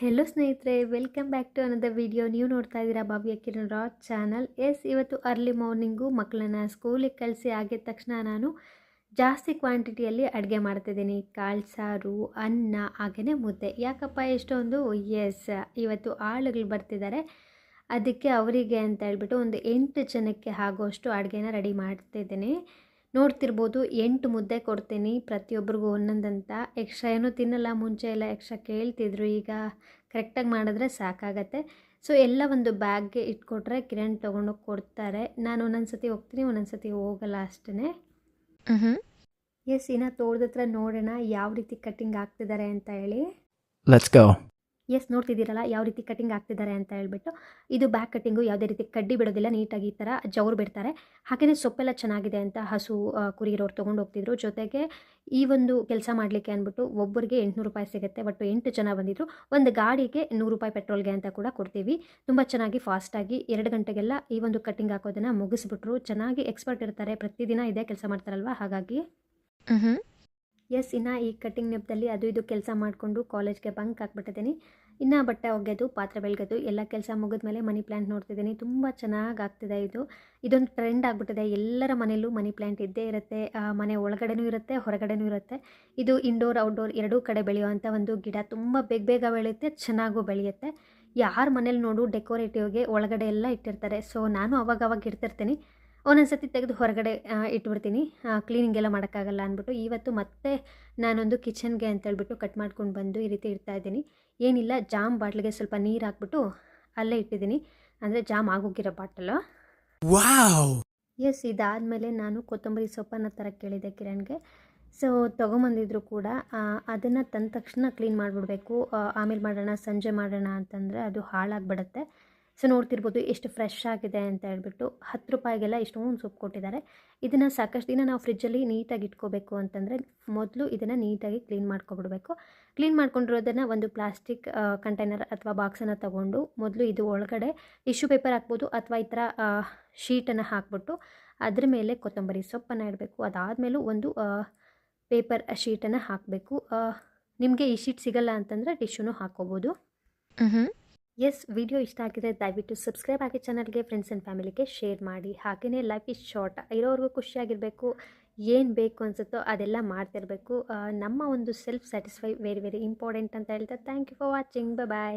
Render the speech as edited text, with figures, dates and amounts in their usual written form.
Hello ಸ್ನೇಹಿತರೆ, welcome back to another video. ನೀವು ನೋಡ್ತಾ ಇದ್ದೀರಾ ಭವ್ಯ ಕಿರಣ್ ರಾಜ್ ಚಾನಲ್. ಇವತ್ತು ಅರ್ಲಿ ಮಾರ್ನಿಂಗು ಮಕ್ಕಳನ್ನ ಸ್ಕೂಲಿಗೆ ಕಳಿಸಿ ಆಗಿದ ತಕ್ಷಣ ನಾನು ಜಾಸ್ತಿ ಕ್ವಾಂಟಿಟಿಯಲ್ಲಿ ಅಡುಗೆ ಮಾಡ್ತಿದ್ದೀನಿ. ಕಾಳು ಸಾರು, ಅನ್ನ, ಹಾಗೆಯೇ ಮುದ್ದೆ. ಯಾಕಪ್ಪ ಎಷ್ಟೊಂದು? ಇವತ್ತು ಆಳುಗಳು ಬರ್ತಿದ್ದಾರೆ, ಅದಕ್ಕೆ ಅವರಿಗೆ ಅಂತ ಹೇಳ್ಬಿಟ್ಟು ಒಂದು 8 ಜನಕ್ಕೆ ಆಗೋಷ್ಟು ಅಡುಗೆನ ರೆಡಿ ಮಾಡ್ತಿದ್ದೀನಿ. ನೋಡ್ತಿರ್ಬೋದು, 8 ಮುದ್ದೆ ಕೊಡ್ತೀನಿ ಪ್ರತಿಯೊಬ್ಬರಿಗೂ ಒಂದೊಂದಂತ. ಎಕ್ಸ್ಟ್ರಾ ಏನೂ ತಿನ್ನಲ್ಲ. ಮುಂಚೆ ಎಲ್ಲ ಎಕ್ಸ್ಟ್ರಾ ಕೇಳ್ತಿದ್ರು, ಈಗ ಕರೆಕ್ಟಾಗಿ ಮಾಡಿದ್ರೆ ಸಾಕಾಗತ್ತೆ. ಸೊ ಎಲ್ಲ ಒಂದು ಬ್ಯಾಗ್ಗೆ ಇಟ್ಕೊಟ್ರೆ ಕಿರಣ್ ತೊಗೊಂಡೋಗಿ ಕೊಡ್ತಾರೆ. ನಾನು ಒಂದೊಂದು ಸತಿ ಹೋಗ್ತೀನಿ, ಒಂದೊಂದು ಸತಿ ಹೋಗಲ್ಲ ಅಷ್ಟೇ. ಇನ್ನು ತೋಟದ ಹತ್ರ ನೋಡೋಣ ಯಾವ ರೀತಿ ಕಟ್ಟಿಂಗ್ ಆಗ್ತಿದ್ದಾರೆ ಅಂತ ಹೇಳಿ. Let's go. ನೋಡ್ತಿದ್ದೀರಲ್ಲ ಯಾವ ರೀತಿ ಕಟಿಂಗ್ ಆಗ್ತಿದ್ದಾರೆ ಅಂತ ಹೇಳ್ಬಿಟ್ಟು. ಇದು ಬ್ಯಾಕ್ ಕಟ್ಟಿಂಗು, ಯಾವುದೇ ರೀತಿ ಕಡ್ಡಿ ಬಿಡೋದಿಲ್ಲ, ನೀಟಾಗಿ ಈ ಥರ ಜವರು ಬಿಡ್ತಾರೆ. ಹಾಗೆಯೇ ಸೊಪ್ಪೆಲ್ಲ ಚೆನ್ನಾಗಿದೆ ಅಂತ ಹಸು ಕುರಿ ಇರೋರು ತೊಗೊಂಡು ಹೋಗ್ತಿದ್ರು. ಜೊತೆಗೆ ಈ ಒಂದು ಕೆಲಸ ಮಾಡಲಿಕ್ಕೆ ಅಂದ್ಬಿಟ್ಟು ಒಬ್ಬರಿಗೆ 800 ರೂಪಾಯಿ ಸಿಗುತ್ತೆ. ಬಟ್ 8 ಜನ ಬಂದಿದ್ರು. ಒಂದು ಗಾಡಿಗೆ 100 ರೂಪಾಯಿ ಪೆಟ್ರೋಲ್ಗೆ ಅಂತ ಕೂಡ ಕೊಡ್ತೀವಿ. ತುಂಬ ಚೆನ್ನಾಗಿ ಫಾಸ್ಟಾಗಿ 2 ಗಂಟೆಗೆಲ್ಲ ಈ ಒಂದು ಕಟ್ಟಿಂಗ್ ಹಾಕೋದನ್ನು ಮುಗಿಸ್ಬಿಟ್ರು. ಚೆನ್ನಾಗಿ ಎಕ್ಸ್ಪರ್ಟ್ ಇರ್ತಾರೆ, ಪ್ರತಿದಿನ ಇದೇ ಕೆಲಸ ಮಾಡ್ತಾರಲ್ವ, ಹಾಗಾಗಿ. ಇನ್ನು ಈ ಕಟ್ಟಿಂಗ್ ನೆಪದಲ್ಲಿ ಅದು ಇದು ಕೆಲಸ ಮಾಡಿಕೊಂಡು ಕಾಲೇಜ್ಗೆ ಬಂಕ್ ಹಾಕ್ಬಿಟ್ಟಿದ್ದೀನಿ. ಇನ್ನು ಬಟ್ಟೆ ಒಗೆದು, ಪಾತ್ರೆ ಬೆಳಗೋದು ಎಲ್ಲ ಕೆಲಸ ಮುಗಿದ್ಮೇಲೆ ಮನಿ ಪ್ಲ್ಯಾಂಟ್ ನೋಡ್ತಿದ್ದೀನಿ. ತುಂಬ ಚೆನ್ನಾಗಿ ಆಗ್ತಿದೆ. ಇದೊಂದು ಟ್ರೆಂಡ್ ಆಗಿಬಿಟ್ಟಿದೆ. ಎಲ್ಲರ ಮನೆಯಲ್ಲೂ ಮನಿ ಪ್ಲ್ಯಾಂಟ್ ಇದ್ದೇ ಇರುತ್ತೆ. ಮನೆ ಒಳಗಡೆನೂ ಇರುತ್ತೆ, ಹೊರಗಡೆನೂ ಇರುತ್ತೆ. ಇದು ಇಂಡೋರ್ ಔಟ್ಡೋರ್ ಎರಡೂ ಕಡೆ ಬೆಳೆಯುವಂಥ ಒಂದು ಗಿಡ. ತುಂಬ ಬೇಗ ಬೆಳೆಯುತ್ತೆ, ಚೆನ್ನಾಗೂ ಬೆಳೆಯುತ್ತೆ. ಯಾರ ಮನೇಲಿ ನೋಡು ಡೆಕೋರೇಟಿವ್ಗೆ ಒಳಗಡೆ ಎಲ್ಲ ಇಟ್ಟಿರ್ತಾರೆ. ಸೊ ನಾನು ಅವಾಗ ಇಡ್ತಿರ್ತೀನಿ. ಒಂದೊಂದು ಸತಿ ತೆಗೆದು ಹೊರಗಡೆ ಇಟ್ಬಿಡ್ತೀನಿ, ಕ್ಲೀನಿಂಗ್ ಎಲ್ಲ ಮಾಡೋಕ್ಕಾಗಲ್ಲ ಅಂದ್ಬಿಟ್ಟು. ಇವತ್ತು ಮತ್ತೆ ನಾನೊಂದು ಕಿಚನ್ಗೆ ಅಂತೇಳ್ಬಿಟ್ಟು ಕಟ್ ಮಾಡ್ಕೊಂಡು ಬಂದು ಈ ರೀತಿ ಇಡ್ತಾಯಿದ್ದೀನಿ. ಏನಿಲ್ಲ, ಜಾಮ್ ಬಾಟ್ಲಿಗೆ ಸ್ವಲ್ಪ ನೀರು ಹಾಕ್ಬಿಟ್ಟು ಅಲ್ಲೇ ಇಟ್ಟಿದ್ದೀನಿ, ಅಂದರೆ ಜಾಮ್ ಆಗೋಗಿರೋ ಬಾಟಲು. ಇದಾದಮೇಲೆ ನಾನು ಕೊತ್ತಂಬರಿ ಸೊಪ್ಪನ್ನು ತರಕ್ಕೆ ಕೇಳಿದೆ ಕಿರಣ್ಗೆ. ಸೊ ತೊಗೊಂಬಂದಿದ್ರು ಕೂಡ. ಅದನ್ನು ತಂದ ತಕ್ಷಣ ಕ್ಲೀನ್ ಮಾಡಿಬಿಡ್ಬೇಕು. ಆಮೇಲೆ ಮಾಡೋಣ, ಸಂಜೆ ಮಾಡೋಣ ಅಂತಂದರೆ ಅದು ಹಾಳಾಗಿಬಿಡುತ್ತೆ. ಸೊ ನೋಡ್ತಿರ್ಬೋದು ಎಷ್ಟು ಫ್ರೆಶ್ ಆಗಿದೆ ಅಂತ ಹೇಳ್ಬಿಟ್ಟು. 10 ರೂಪಾಯಿಗೆಲ್ಲ ಇಷ್ಟೊಂದು ಸೊಪ್ಪು ಕೊಟ್ಟಿದ್ದಾರೆ. ಇದನ್ನು ಸಾಕಷ್ಟು ದಿನ ನಾವು ಫ್ರಿಜ್ಜಲ್ಲಿ ನೀಟಾಗಿ ಇಟ್ಕೋಬೇಕು ಅಂತಂದರೆ ಮೊದಲು ಇದನ್ನು ನೀಟಾಗಿ ಕ್ಲೀನ್ ಮಾಡ್ಕೊಬಿಡ್ಬೇಕು. ಕ್ಲೀನ್ ಮಾಡ್ಕೊಂಡಿರೋದನ್ನು ಒಂದು ಪ್ಲಾಸ್ಟಿಕ್ ಕಂಟೈನರ್ ಅಥವಾ ಬಾಕ್ಸನ್ನು ತೊಗೊಂಡು ಮೊದಲು ಇದು ಒಳಗಡೆ ಟಿಶ್ಯೂ ಪೇಪರ್ ಹಾಕ್ಬೋದು, ಅಥವಾ ಈ ಥರ ಶೀಟನ್ನು ಹಾಕ್ಬಿಟ್ಟು ಅದ್ರ ಮೇಲೆ ಕೊತ್ತಂಬರಿ ಸೊಪ್ಪನ್ನು ಇಡಬೇಕು. ಅದಾದಮೇಲೂ ಒಂದು ಪೇಪರ್ ಶೀಟನ್ನು ಹಾಕಬೇಕು. ನಿಮಗೆ ಈ ಶೀಟ್ ಸಿಗಲ್ಲ ಅಂತಂದರೆ ಟಿಶ್ಯೂನು ಹಾಕ್ಕೋಬೋದು. ವಿಡಿಯೋ ಇಷ್ಟ ಆಗಿದ್ರೆ ದಯವಿಟ್ಟು ಸಬ್ಸ್ಕ್ರೈಬ್ ಆಗಿ ಚಾನಲ್ಗೆ, ಫ್ರೆಂಡ್ಸ್ ಆ್ಯಂಡ್ ಫ್ಯಾಮಿಲಿಗೆ ಶೇರ್ ಮಾಡಿ. ಹಾಗೆಯೇ ಲೈಫ್ ಇಸ್ ಶಾರ್ಟ್, ಇರೋರಿಗೂ ಖುಷಿಯಾಗಿರಬೇಕು. ಏನು ಬೇಕು ಅನಿಸುತ್ತೋ ಅದೆಲ್ಲ ಮಾಡ್ತಿರಬೇಕು. ನಮ್ಮ ಒಂದು ಸೆಲ್ಫ್ ಸ್ಯಾಟಿಸ್ಫೈ ವೆರಿ ಇಂಪಾರ್ಟೆಂಟ್ ಅಂತ ಹೇಳ್ತಾ thank you for watching. Bye.